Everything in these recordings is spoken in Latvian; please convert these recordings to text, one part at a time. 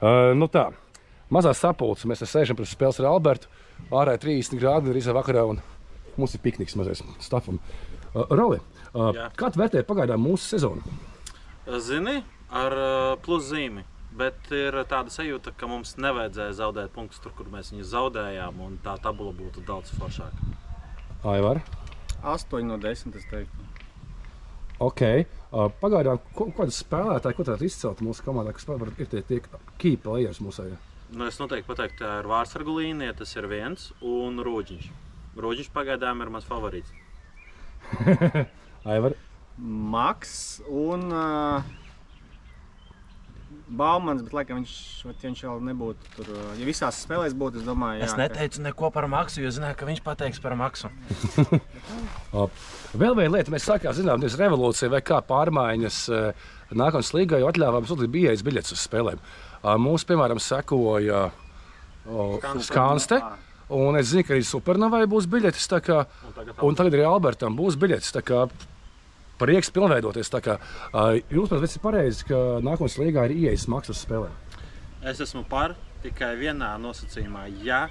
Nu tā, mazās sapulces. Mēs sēžam pret spēles ar Albertu. Ārā 30 grādi, arī vakarā, un mums ir pikniks mazais stafam. Roli, kā tu vērtē pagaidām mūsu sezonu? Zini, ar pluszīmi. Bet ir tāda sajūta, ka mums nevajadzēja zaudēt punktus tur, kur mēs viņus zaudējām, un tā tabula būtu daudz foršāka. Aivar? 8 no 10, es teiktu. Ok. Pagaidām, kādas spēlētāji, ko tādu izcelt mūsu komandā, kas ir tie key players mūsējā? Nu, es noteikti pateiktu, tā ir Vārtsargu līnija, tas ir viens, un Rūģiņš. Rūģiņš pagaidām ir mans favorīts. Aivar? Maks un Baumans, bet laikam viņš vēl nebūtu tur. Ja visās spēlēs būtu, es domāju, jā. Es neteicu neko par Maksu, jo zināju, ka viņš pateiks par Maksu. Vēl viena lieta, mēs sākām zināt, revolūcija vai kā pārmaiņas nākamās līgā, jo atļāvām sūtīt bijējas biļetes uz spēlēm. Mūs, piemēram, sekoja Skanste, un es zinu, ka arī Supernovai būs biļetes, un tagad arī Albertam būs biļetes, tā kā prieks pilnveidoties. Tā kā jūs, protams, ir pareizi, ka nākamās līgā ir ieejas maksas spēlēm. Es esmu par tikai vienā nosacījumā, ja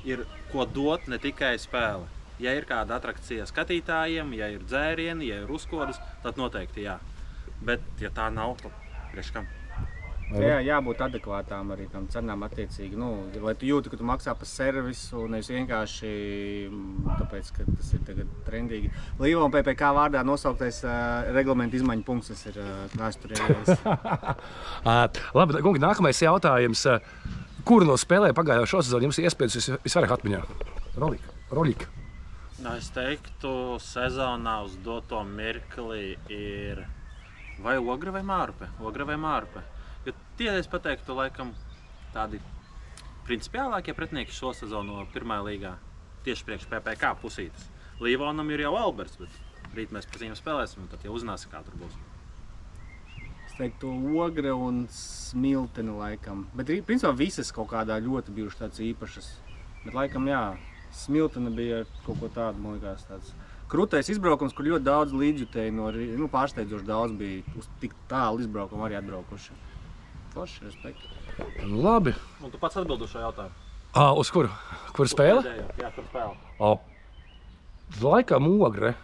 ir ko dot, ne tikai spēle. Ja ir kāda atrakcija skatītājiem, ja ir dzērieni, ja ir uzkodas, tad noteikti jā. Bet, ja tā nav, tad priekš kam? Jā, jābūt adekvātām arī tam cenām attiecīgi. Nu, lai tu jūti, ka tu maksā par servisu, nevis vienkārši tāpēc, ka tas ir tagad trendīgi. Līva un PPK vārdā nosauktais reglamenta izmaiņu punkts, tas ir vēsturējais. Labi, kungi, nākamais jautājums. Kuru no spēlēm pagājušo šosezonu jums iespējas visvairāk atmiņā? Rolika. Nu, es teiktu, sezonā uz doto mirkli ir vai Ogra vai Mārupe. Jo tie, es pateiktu, laikam tādi principiālākie pretinieki šo sezonu pirmajā līgā tieši priekš PPK pusītes. Līvonam ir jau Alberts, bet rīt mēs par viņu spēlēsim, un tad jau uzzināsim, kā tur būs. Es teiktu, Ogra un Smiltene laikam. Bet, principā, visas kaut kādā ļoti bijuši tāds īpašas. Bet, laikam, jā, Smiltene bija kaut ko tādu, man liekas, tāds krūtais izbraukums, kur ļoti daudz līdzjutēji pārsteidzoši daudz bija uz tik tālu izbraukumu arī atbraukuši. Forši, respekti. Labi. Un tu pats atbildi uz šo jautājumu? Uz kuru? Kur spēle? Jā, kur spēle. Laikam Ogre.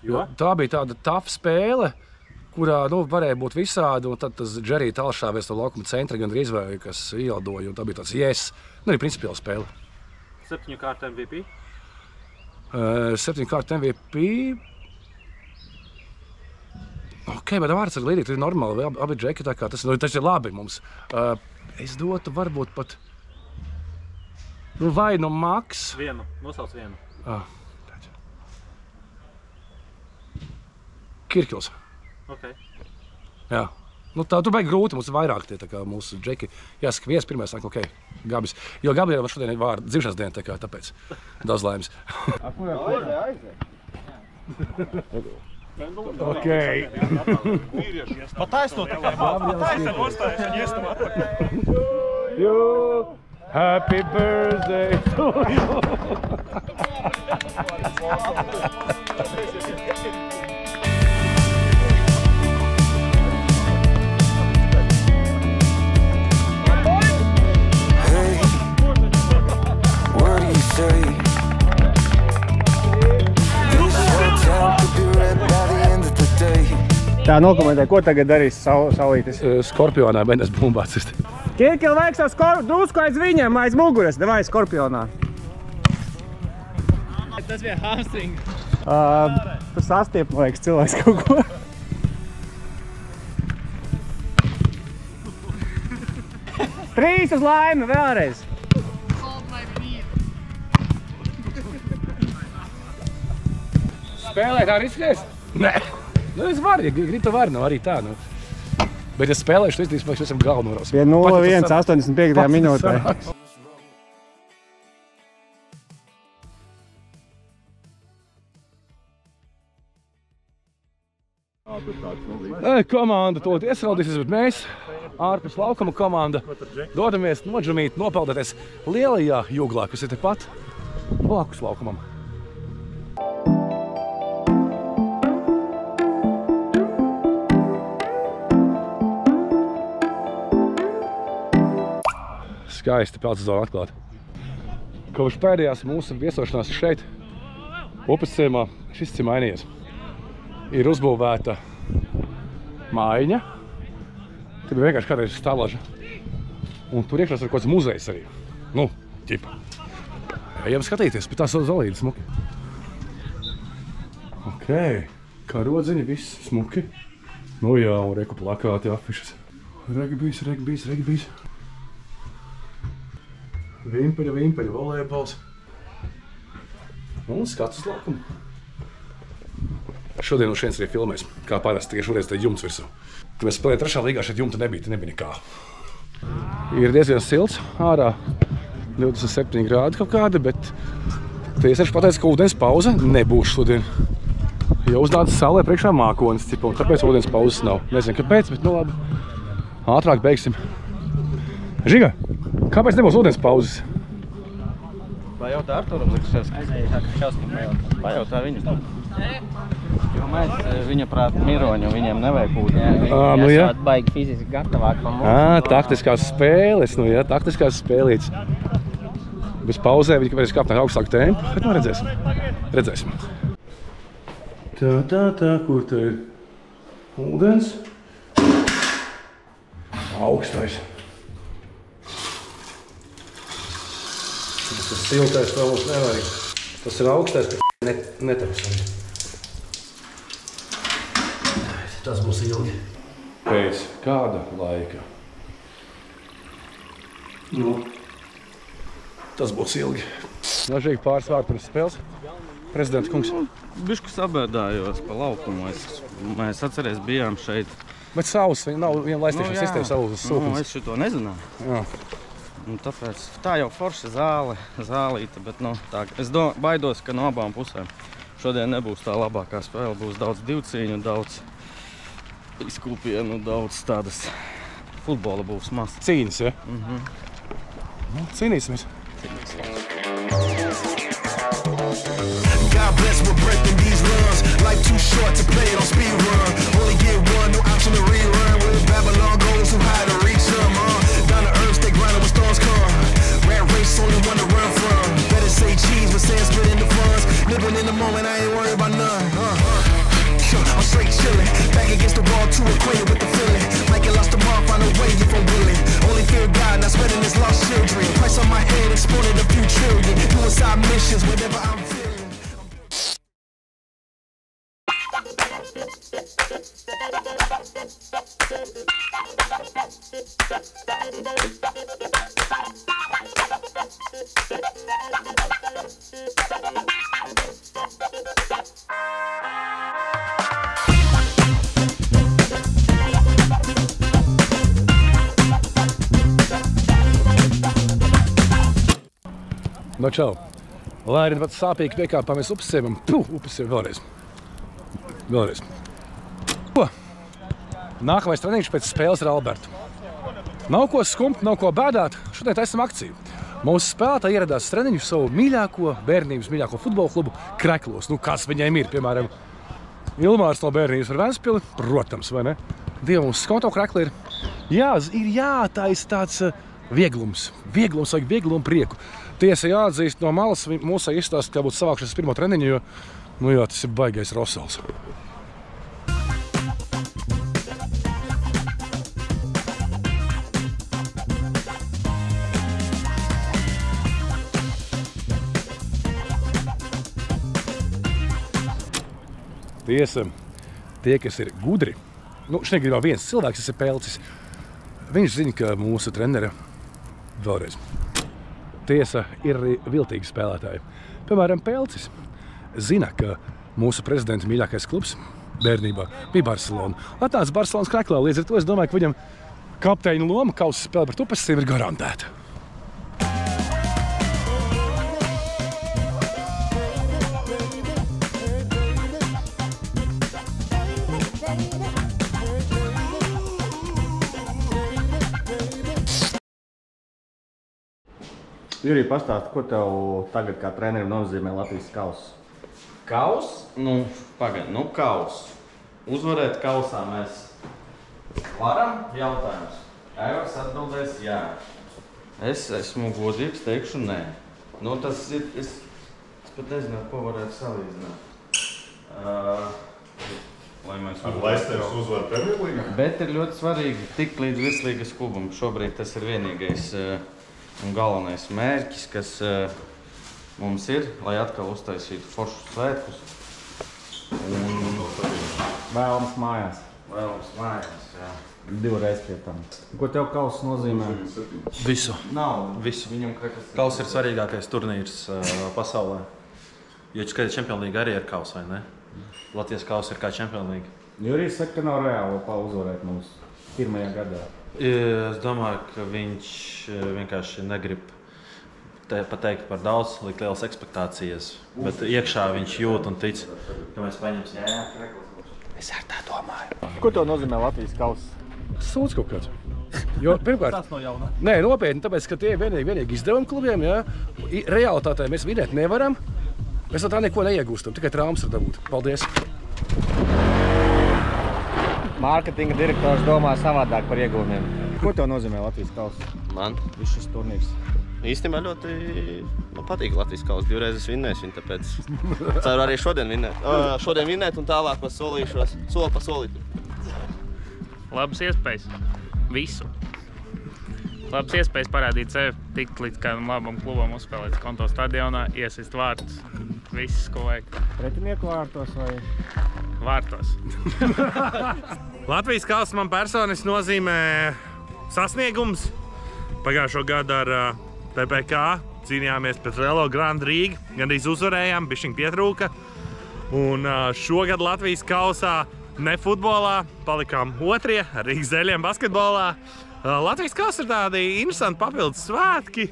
Jo? Tā bija tāda tough spēle, kurā varēja būt visādi, un tad tas Džerija Talšāvies no laukuma centra gandrīz vai, kas ieldoja, un tā bija tāds yes. Arī principiāla spēle. 7 kārtu MVP? 7 kārtu MVP. Ok, bet Vārtsargu līnija ir normāli, abi džeki, tā kā tas ir labi mums. Es dotu varbūt pat vai no Maks. Vienu, nosauc vienu. Kirkils. Ok. Jā. Tur baigi grūti, mums ir vairāk tie, tā kā mūsu džeki. Jāsaka, viens pirmais saka, ok, Gabis. Jo Gabriela šodien ir vārda dzimšanas diena, tā kā tāpēc daudz laimes. Ok. Pataisno tā kā pataisno nostājas un iestam atpakaļ. You, happy birthday to you. Hey, what do you say? Tā, nokomentē, ko tagad darīs Saulītis? Skorpionā mēģinās bumbāts. Kirkili vajag savu drusku aiz viņam, aiz muguras, davai Skorpionā. Tas bija hamstring. Par sastiep, man liekas, cilvēks kaut ko. Trīs uz laimi, vēlreiz. Spēlē tā riskēs? Nē. Es varu, ja gribu, to varu, arī tā. Bet, ja spēlēšu, tad mēs esam galvenoros. 1-0-1, 85. minūtē. Komanda to iesaldīsies, bet mēs, ārpus laukuma komanda, dodamies nodžamīt, nopeldēties lielajā jūglā, kas ir tepat blakus laukumam. Skaisti pelces zona atklāta. Kopš pēdējās mūsu viesošanās šeit, upes ciemā, šis ir mainījies. Ir uzbūvēta mājiņa. Te bija vienkārši kādreiz stalaža. Un tur iekšās ir kaut kāds muzejs arī. Nu, ķipa. Ejam skatīties, bet tās zolīdi smuki. Okei, karodziņi, viss smuki. Nu jā, un reku plakāti, afišas. Regbijs. Vimpeļa, volejbols. Un skats uz laukumu. Šodien no šeit arī filmēs, kā parasti, tikai šoreiz te jumts virsū. Kad mēs spēlējām 3. līgā, šeit jumta nebija, te nebija nekā. Ir diezgan silts ārā, 27 grādi kaut kādi, bet tiesieši pateica, ka ūdens pauze nebūs šodien. Jo uznāca saulē priekšā mākonis, un tāpēc ūdens pauzes nav. Nezinu, kāpēc, bet nu labi. Ātrāk beigsim. Žiga, kāpēc nebūs ūdens pauzes? Pajautā Arturam Zikševskam. Pajautā viņam. Jo mēs viņa prāt miroņu, viņiem nevajag ūdeni. Nu jā. Esat baigi fiziski gatavāk par mums. Taktiskās spēles, nu jā, taktiskās spēlītes. Bez pauzē viņi kāpēc kāp augstāku tempu, bet nu redzēsim. Tā, kur te ir ūdens? Augstais. Tas ir siltais, to mums nevajag. Tas ir augstais, bet netapsam. Tas būs ilgi. Pēc kāda laika? Nu, tas būs ilgi. Nažīgi pāris vārdi pirms spēles. Prezidents kungs. Bišku sabēdājos pa laukumu. Mēs atceries bijām šeit. Bet savus, nav viena laistīšanas sistēma savus sūknis. Es šito nezināju. Jā. Tāpēc tā jau forša zālīte, bet tā, es baidos, ka no abām pusēm šodien nebūs tā labākā spēle. Būs daudz divcīņu, daudz izkūpienu, daudz tādas futbola būs maz. Cīņas, ja? Nu, cīnīsimies. God bless, we're breaking these runs. Life too short to play it on speed run. Only get one, no option to rerun. Where Babylon goes, too high to reach them. Down to earth, stay grinding when storms come. Rat race, only one to run from. Better say cheese, but say split in the funds. Living in the moment, I ain't worried about none. I'm straight chillin', back against the wall, too acquainted with the feeling. Like you lost the mark, find a way if I'm willing. Only fear God, not spreading his lost children. Price on my head, exported a few trillion. Doing side missions, whatever I'm feeling. No čau. Lai arī pat sāpīgi piekāpāmies upesēmam. Upesēm vēlreiz. Nākamais treniņš pēc spēles ar Albertu. Nav ko skumt, nav ko bēdāt. Šodien taisam akciju. Mūsu spēlētāji ieradās treniņu savu mīļāko bērnības, mīļāko futbola klubu Kreklos. Nu, kas viņiem ir, piemēram, Ilmārs no bērnības ar Ventspili? Protams, vai ne? Dievu mums skonto Krekli ir. Jā, ir jātaisa tāds vieglums. Vieglums vajag vieglumu prieku. Tiesa jāatzīst no malas, mūsai izstāst, kā būtu savākšanas pirmo treniņu, jo, nu jā, tas ir baigais rosals. Tiesa, tie, kas ir gudri, nu, šeit gribā viens cilvēks, tas ir Pelcis. Viņš zina, ka mūsu trenere vēlreiz. Tiesa, ir arī viltīgi spēlētāji. Piemēram, Pelcis zina, ka mūsu prezidenta mīļākais klubs bērnībā bija Barcelona. Atnāca Barcelonas Kreklā, līdz ar to es domāju, ka viņam kapteiņu loma kausa spēle pret upesiem ir garantēta. Jurij, pastāsti, ko tev tagad kā trenerim nozīmē Latvijas kauss? Kauss? Kauss. Uzvarēt kausā mēs varam? Jautājums. Aivars atbildēs jā. Es esmu godīgs, teikšu nē. Nu, tas ir, es pat nezinu, ko varētu salīdzināt. Ar Leicesteras uzvaru Premjerlīgā? Bet ir ļoti svarīgi tikt līdz virslīgas klubam. Šobrīd tas ir vienīgais un galvenais mērķis, kas mums ir, lai atkal uztaisītu foršus svētkus. Vēlams mājās. Vēlams mājās, jā. 2 reizes pie tam. Ko tev kauss nozīmē? Visu. Nav. Visu. Kauss ir svarīgākais turnīrs pasaulē. Jo Champions League arī ir kauss, vai ne? Latvijas kauss ir kā Champions League. Jurijs saka, ka nav reāli uzvarēt mums pirmajā gadā. Es domāju, ka viņš vienkārši negrib pateikt par daudz, likt lielas ekspektācijas. Bet iekšā viņš jūt un tic, ka mēs paņemsim. Es ar tā domāju. Ko tev nozīmē Latvijas kauss? Sūds kaut kāds. Jo, pirmkārt, Tas no jauna. Nē, nopietni, tāpēc, ka tie ir vienīgi izdevumi klubiem, jā. Realitātē mēs vinēt nevaram. Mēs no tā neko neiegūstam, tikai traumas var dabūt. Paldies! Mārketinga direktors domā savādāk par iegūmiem. Ko tev nozīmē Latvijas kauss? Man? Viss šis turnīrs. Īstenībā ļoti patīk Latvijas kauss. 2 reizes vinnēs viņu, tāpēc ceru arī šodien vinnēt un tālākos solīšos, soli pa solītim. Labas iespējas. Visu. Labas iespējas parādīt sevi, tikt līdz kādam labam klubam, uzspēlēt konto stadionā, iesist vārtus. Viss, ko vajag. Pretinieku vārtos vai? Vārtos. Latvijas kauss man personiski nozīmē sasniegums. Pagājušo gadu ar PPK cīnījāmies pēc Velo Grand Rīga, gandrīz uzvarējām, bišķiņ pietrūka. Un šogad Latvijas kausā ne futbolā, palikām 2. ar Rīgas Zeļiem basketbolā. Latvijas kauss ir tādi interesanti papildus svētki.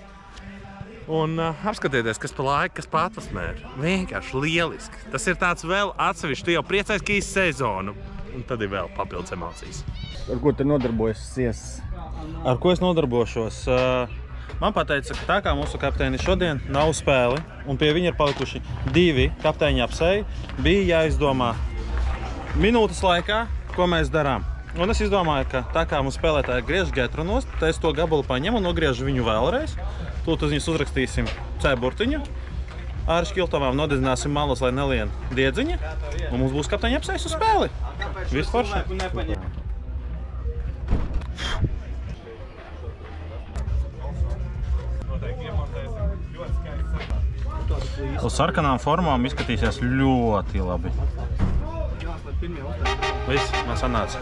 Un apskatieties, kas pa laiku, kas pa atmosfēru. Vienkārši lieliski. Tas ir tāds vēl atsevišķi, tu jau priecājies, ka īsti sezonu. Un tad ir vēl papildus emocijas. Ar ko te nodarbojasies? Ar ko es nodarbošos? Man pateica, ka tā kā mūsu kapteini šodien nav spēli, un pie viņa ir palikuši 2 kapteiņi apseji, bija jāizdomā minūtes laikā, ko mēs darām. Un es izdomāju, ka tā kā mums spēlētāji griež getru nost, tad es to gabalu paņemu un nogriežu viņu vēlreiz. Tūlīt uz viņus uzrakstīsim C burtiņu. Ar šķiltavām nodedzināsim malas, lai nelien diedziņa. Un mums būs kapteiņa apsejas uz spēli. Viss forši. Uz sarkanām formām izskatīsies ļoti labi. Viss, man sanāca.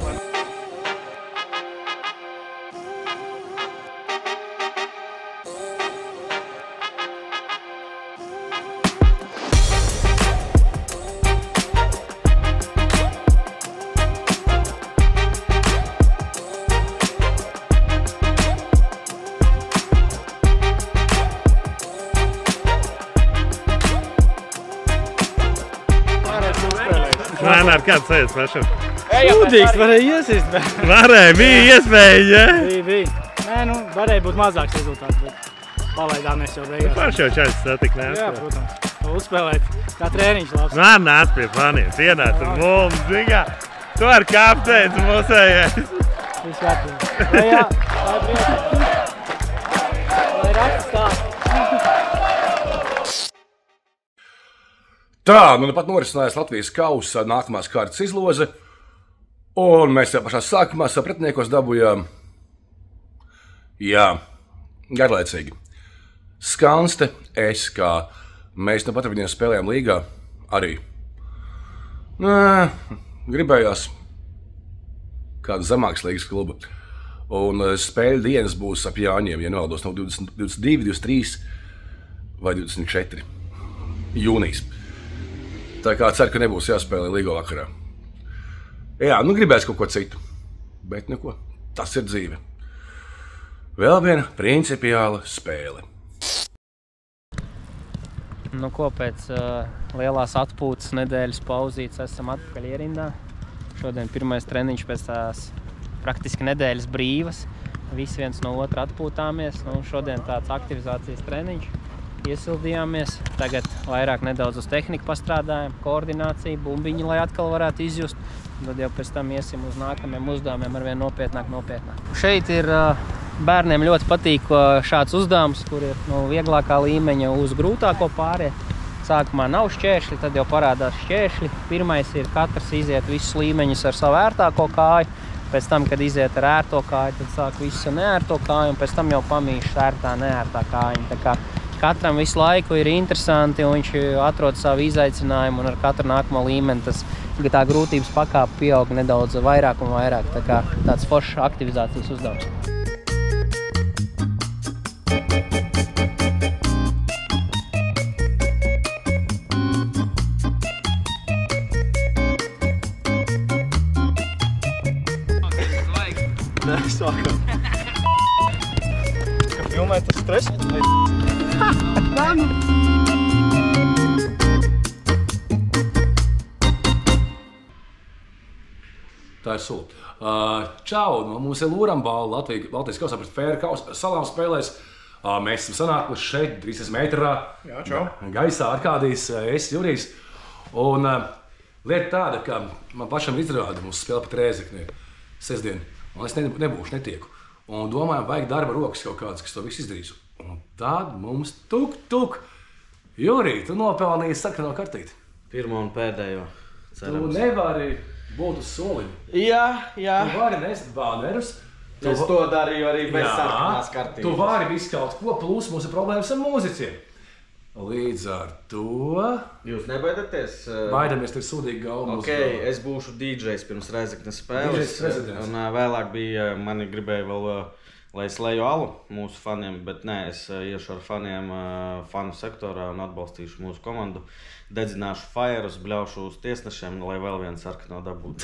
Ar kādu sēdus pašam? Sūdīgs varēja iesist, bet... Varēja, bija iespēja, ja? Bija. Nē, nu, varēja būt mazāks rezultāts, bet palaidāmies jau beigās. Paši jau čaļus satik, ne? Jā, protams. Uzspēlēt. Tā trēniņš labs. Nāc pie faniem, cienāt ar mums, zingā. Tu ar kapteins mūsējais. Viss kārtībā. Vai jā, vai priecā. Vai raksts tā. Tā, nu pat norisinājās Latvijas kausa nākamās kārtas izloze, un mēs jau pašā sākumā savu pretiniekos dabujām, jā, garlaicīgi. Skanste, SK, mēs pat ar viņiem spēlējām līgā arī. Nē, gribējās kādu zemākas līgas klubu, un spēļu dienas būs ap Jāņiem, ja nevaldos no 22, 23 vai 24 jūnijas. Tā kā ceru, ka nebūs jāspēlē līgo vakarā. Jā, nu gribēs kaut ko citu, bet neko, tas ir dzīve. Vēl viena principiāla spēle. Nu ko, pēc lielās atpūtas nedēļas pauzītes esam atpakaļ ierindā. Šodien pirmais treniņš pēc tās praktiski nedēļas brīvas. Visi viens no otra atpūtāmies. Nu, šodien tāds aktivizācijas treniņš. Iesildījāmies, tagad vairāk nedaudz uz tehniku pastrādājam, koordināciju, bumbiņu, lai atkal varētu izjust. Tad jau pēc tam iesim uz nākamiem uzdevumiem arvien nopietnāk. Šeit ir bērniem ļoti patīk šāds uzdevums, kur ir no vieglākā līmeņa uz grūtāko pāriet. Sākumā nav šķēršļi, tad jau parādās šķēršļi. Pirmais ir katrs iziet visus līmeņus ar savu ērtāko kāju. Pēc tam, kad iziet ar ērto kāju, tad sāk visu neērto kāju, un pēc tam jau pamīšas ērtā, neērtā kājiņa. Tā kā katram visu laiku ir interesanti, un viņš atrod savu izaicinājumu, un ar katru nākamo līmeni tā grūtības pakāpe pieaug nedaudz vairāk un vairāk. Tā kā tāds foršs aktivizācijas uzdevums. Sākam. Ka filmē tas stress? Tā ir sula. Čau, mums ir Lūrambāla Latvijas kausā pret Fēra salām spēlēs. Mēs esam sanākuši šeit, 3 metrā. Jā, čau. Gaisā Arkādijs, es Jurijs. Un lieta tāda, ka man pašam izrāda mūsu spēle pret Rēzekni sestdien. Un es nebūšu, netieku. Un domājam, vajag darba rokas kaut kādas, kas to visu izdarīs. Un tad mums tuk. Jurij, tu nopelnīji sarkano kartīti. Pirmo un pēdējo. Cerams. Tu nevari būt uz soliņa. Jā. Tu vari nest bānerus. Es to darīju arī bez sarkanās kartītes. Tu vari visu kaut ko, plus mums ir problēmas ar mūziķiem. Līdz ar to... Jūs nebaidaties? Baidamies, tev sūdīgi galvu. Ok, es būšu DJs pirms Rēzeknes spēles. Un vēlāk bija, mani gribēja vēl, lai es leju alu mūsu faniem, bet nē, es iešu ar faniem fanu sektorā un atbalstīšu mūsu komandu. Dedzināšu fajerus, bļaušu uz tiesnešiem, lai vēl viens sarkano dabūtu.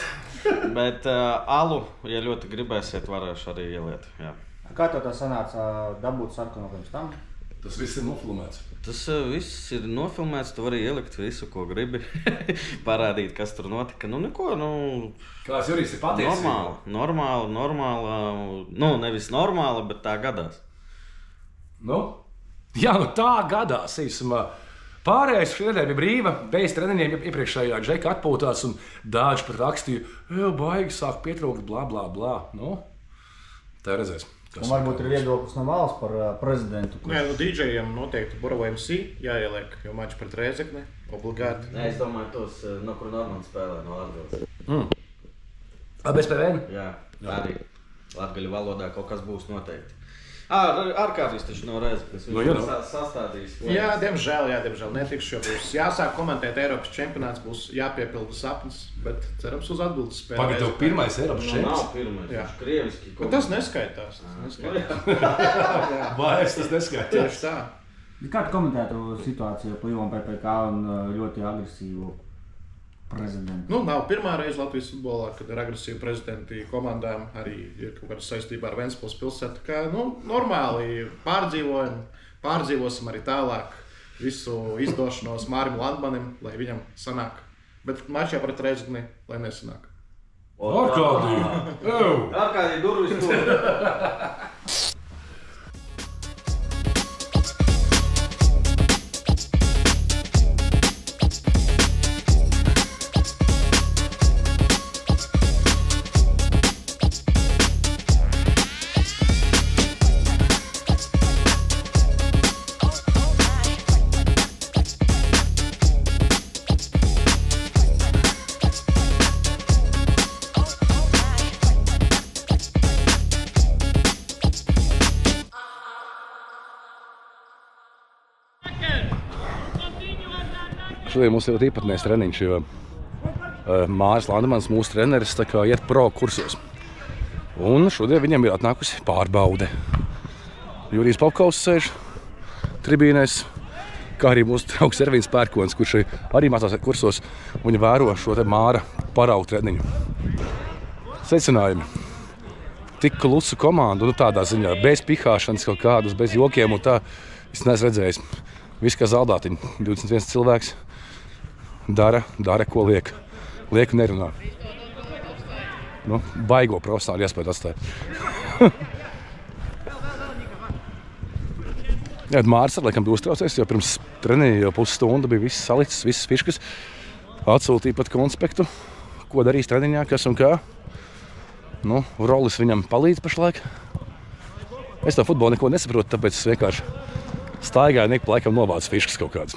Bet alu, ja ļoti gribēsiet, varēšu arī ieliet. Jā. Kā tev tā sanāca dabūt sarkano pirms tam? Tas viss ir nofilmēts. Tas viss ir nofilmēts, tu vari ielikt visu, ko gribi, parādīt, kas tur notika. Nu, neko, Kāds Jurijs ir patiesība? Normāla, nevis normāla, bet tā gadās. Jā, tā gadās, īsumā. Pārējais šī nedēļa bija brīva, bez treniņiem iepriekšējā Džeka atpūtās un daži pat rakstīja, baigi sāk pietrūkt, blā. Tā redzēs. Un varbūt ir viedoklis no valsts par prezidentu. Nē, DJiem noteikti Borova MC jāieliek, jo mači pret Rēzekni obligāti. Nē, es domāju, tos, no kur Normans spēlē no Latgales. Bez PVN? Jā, arī latgaļu valodā kaut kas būs noteikti. Arkādijs taču no Rēzeknes, viņš sastādījis. Jā, diemžēl netikšu, jo būs jāsāk komentēt Eiropas čempionāts, būs jāpiepilda sapnis, bet cerams uz atbildes spēlē. Pagad tev pirmais Eiropas čempionāts? Nav pirmais, viņš krieviski. Bet tas neskaitās. Vairs tas neskaitās. Tieši tā. Kā tu komentētu situāciju par Ivan PPK un ļoti agresīvu prezidentu? Nav pirmā reize Latvijas futbolā, kad ir agresīvi prezidenti komandām, arī ir kaut kāda saistībā ar Ventspils pilsētu. Kā, normāli pārdzīvosim arī tālāk visu izdošanos Mārim Landmanim, lai viņam sanāk. Bet mačā pret Rēzekni, lai nesanāk. Arkādij, durvis tur! Šodien mums ir īpatnējs treniņš, jo Māris Landemans, mūsu treneris, iet pro kursos. Un šodien viņam ir atnākusi pārbaude. Jurijs Popkovs sēž tribīnēs, kā arī mūsu draugs Ervīns Pērkonis, kurš arī mācās kursos. Viņa vēro šo te Māra paraugu treniņu. Secinājumi. Tik klusu komandu, tādā ziņā, bez pihāšanas kaut kādas, bez jokiem un tā, es neesmu redzējis. Viss kā zaldātiņi, 21 cilvēks. Dara, ko liek un nerunā. Baigo profesionāli iespēju atstāja. Māris ar laikam uztraucies, jo pirms treniņa jau pusstunda bija viss salicis, visas fiškas. Atsūtīja pat konspektu, ko darīs treniņā, kas un kā. Rolis viņam palīdz pašlaik. Es to futbolu neko nesaprotu, tāpēc es vienkārši staigāju un ik pa laikam novācu fiškas kaut kādas.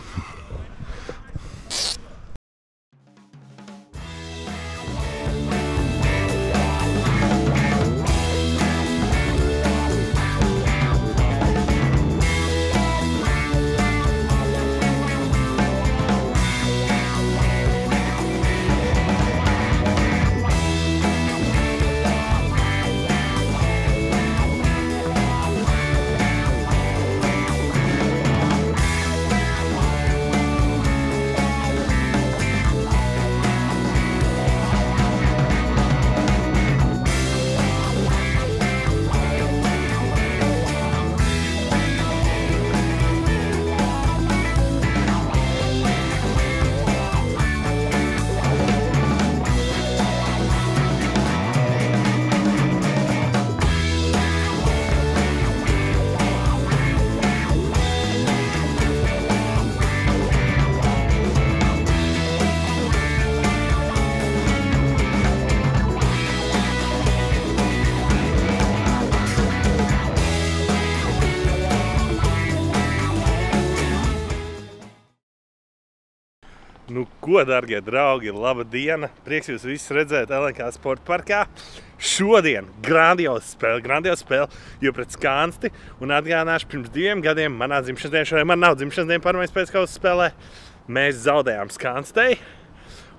Nu, ko, dargie draugi, laba diena! Prieks jūs visus redzēt LNK sporta parkā. Šodien grandioza spēle, jo pret Skansti. Un atgādināšu, pirms 2 gadiem manā dzimšanas dienā, šodien man nav dzimšanas diena pirmais pēckausa spēlē, mēs zaudējām Skanstei.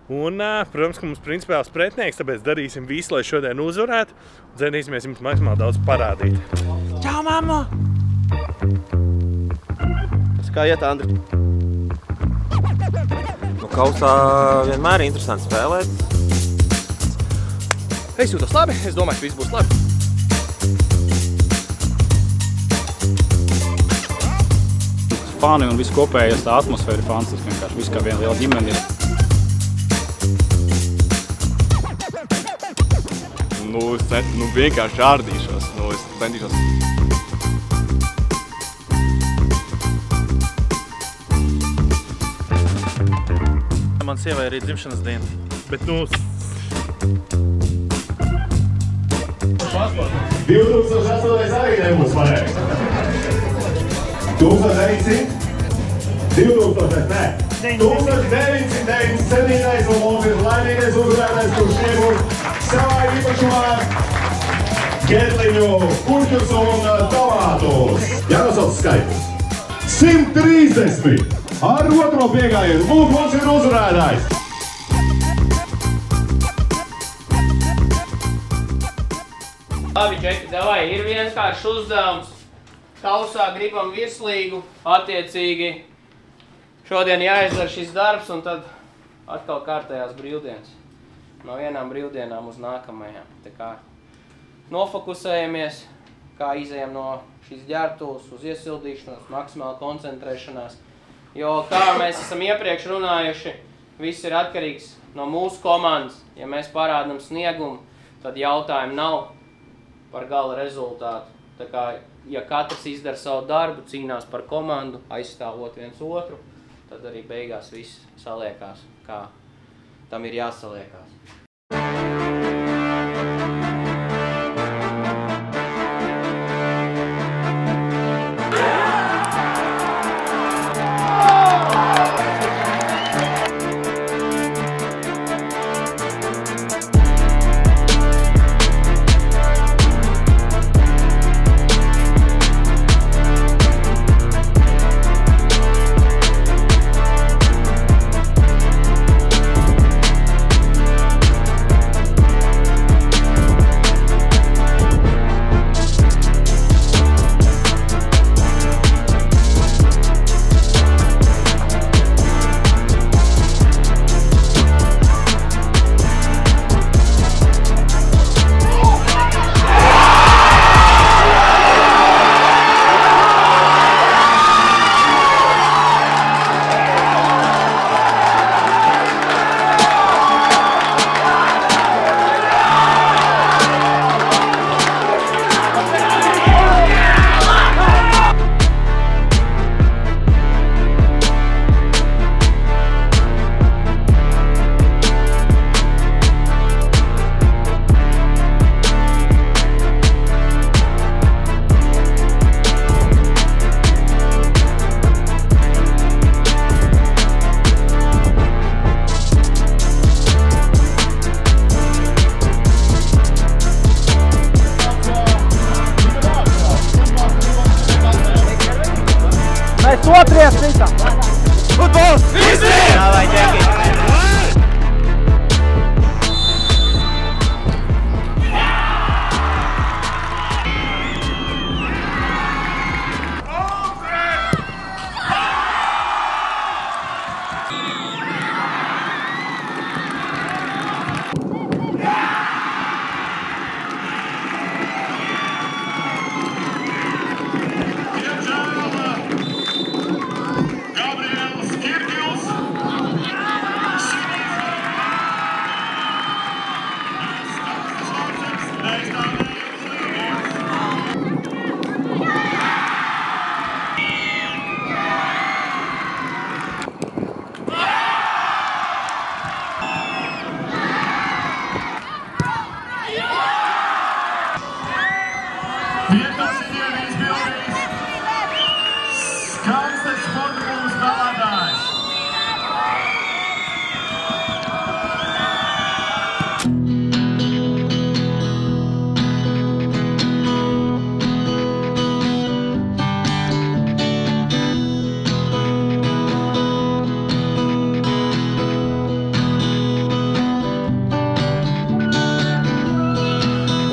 Un, protams, ka mums principāls pretinieks, tāpēc darīsim visu, lai šodien uzvarētu. Un centīsimies jums maksimāli daudz parādīt. Čau, mamma! Kā iet, Andri? Kausā vienmēr ir interesanti spēlēt. Es jūtos labi, es domāju, ka viss būs labi. Fani un viss kopējais, tā atmosfēra ir fantastiska, vienkārši viss kā viena liela ģimene ir. Nu, vienkārši ārdīšos, es centīšos. Man sievai arī dzimšanas diena. Bet nu... 2008 arī nebūs pareizi. 1900, 2000, nē. 1997. un mums ir laimīgais uzvarētājs, kurš iegūst savā īpašumā ķetliņu, kurķus un tomātus. Jānosauc skaitļus. 130! Ar otro piegājienu mums ir uzvarētājs. Labi, čeki, davai, ir vienkāršs uzdevums. Kausā gribam virslīgu, attiecīgi. Šodien jāizdara šis darbs un tad atkal kārtējās brīvdienas. No vienām brīvdienām uz nākamajām. Tā kā nofokusējamies, kā izējam no šīs ģērbtuves uz iesildīšanos, maksimāli koncentrēšanās. Jo, kā mēs esam iepriekš runājuši, viss ir atkarīgs no mūsu komandas. Ja mēs parādam sniegumu, tad jautājumi nav par gala rezultātu. Tā kā, ja katrs izdara savu darbu, cīnās par komandu, aizstāvot viens otru, tad arī beigās viss saliekās, kā tam ir jāsaliekās. Sotriet, Vita! Futbols! Visi! Davai, Džeki!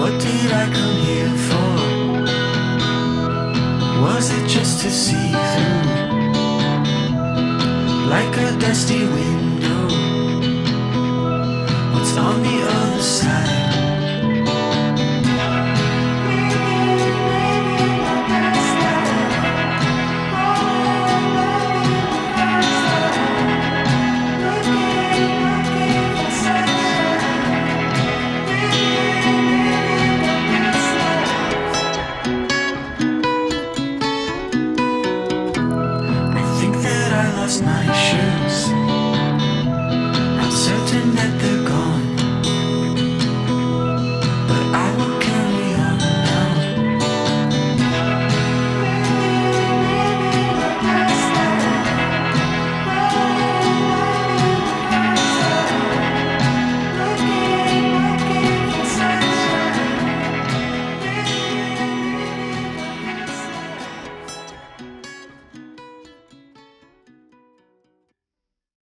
What did I come here for? Was it just to see through? Like a dusty wind